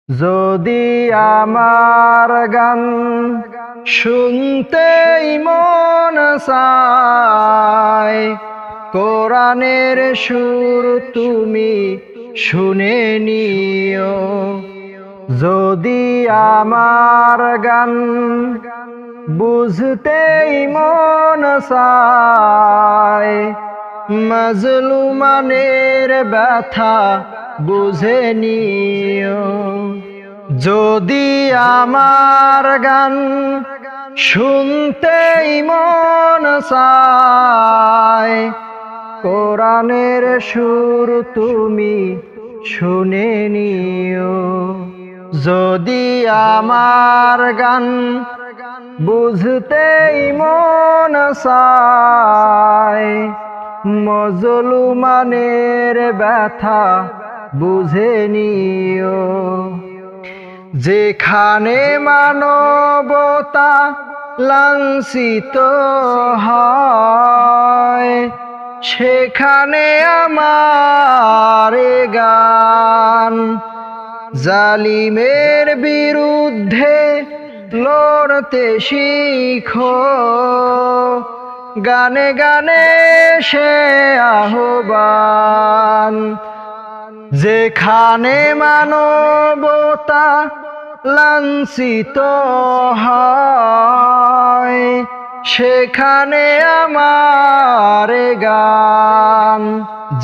যদি আমার গান শুনতেই মন চায়, কোরআনের সুর তুমি শুনে নিও। যদি আমার গান বুঝতেই মন চায়, মাজলুমানের ব্যথা বুঝে নিও। যদি আমার গান শুনতেই মন চায়, কোরআনের সুর তুমি শুনে নিও। যদি আমার গান বুঝতেই মন চায়, মাজলুমানের ব্যথা বুঝে নিও। যেখানে মানবতা লাঞ্ছিত হয়, সেখানে আমার গান জালিমের বিরুদ্ধে লড়তে শিখো। গানে গানে সে আহ্বান, যেখানে মানবতা লাঞ্ছিত হয়, সেখানে আমার গান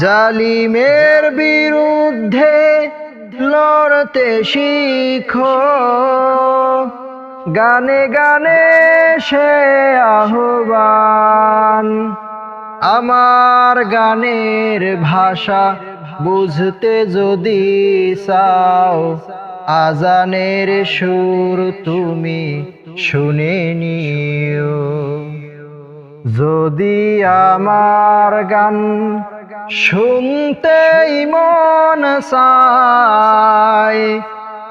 জালিমের বিরুদ্ধে লড়তে শিখো। গানে গানে সে আহ্বান। আমার গানের ভাষা বুঝতে যদি চাও, আজানের সুর তুমি শুনে নিও। যদি আমার গান শুনতেই মন চায়,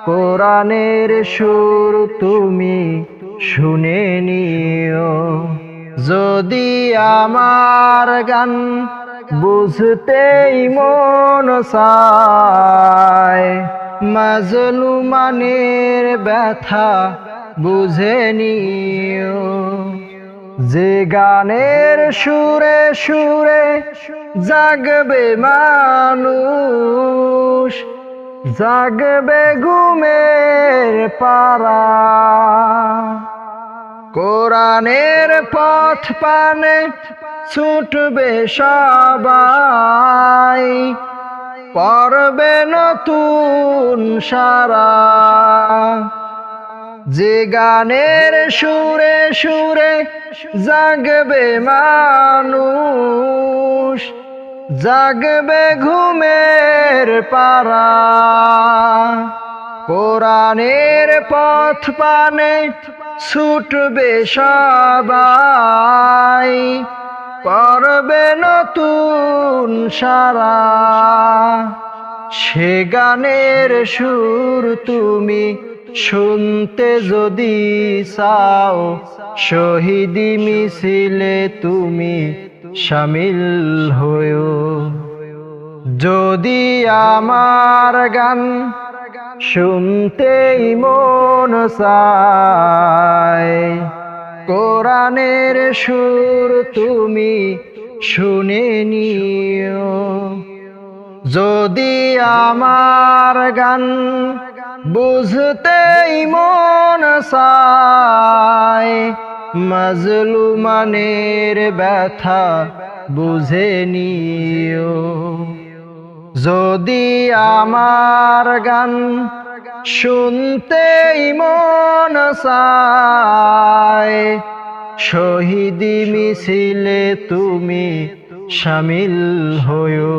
কোরআনের সুর তুমি শুনে নিও। যদি আমার গান বুঝতেই মন চায়, মাজলুমানের ব্যথা বুঝে নিও। যে গানের সুরে সুরে জাগবে মানুষ, জাগবে ঘুমের পারা, কোরআনের পথ পানে ছুটবে সবাই, পড়বে নতুন সারা। যে গানের সুরে সুরে জাগবে মানুষ, জাগবে ঘুমের পারা, কোরআনের পথ পানে ছুটবে সবাই, পড়বে নতুন সারা। সে গানের সুর তুমি শুনতে যদি চাও, শহীদি মিছিলে তুমি শামিল হয়ো। যদি আমার গান শুনতেই মন চায়, কোরআনের সুর তুমি শুনে নিও। যদি আমার গান বুঝতেই মন চায়, মাজলুমানের ব্যথা বুঝে নিও। যদি আমার গান শুনতেই মন চায়, শহীদি মিছিলে তুমি শামিল হয়ো।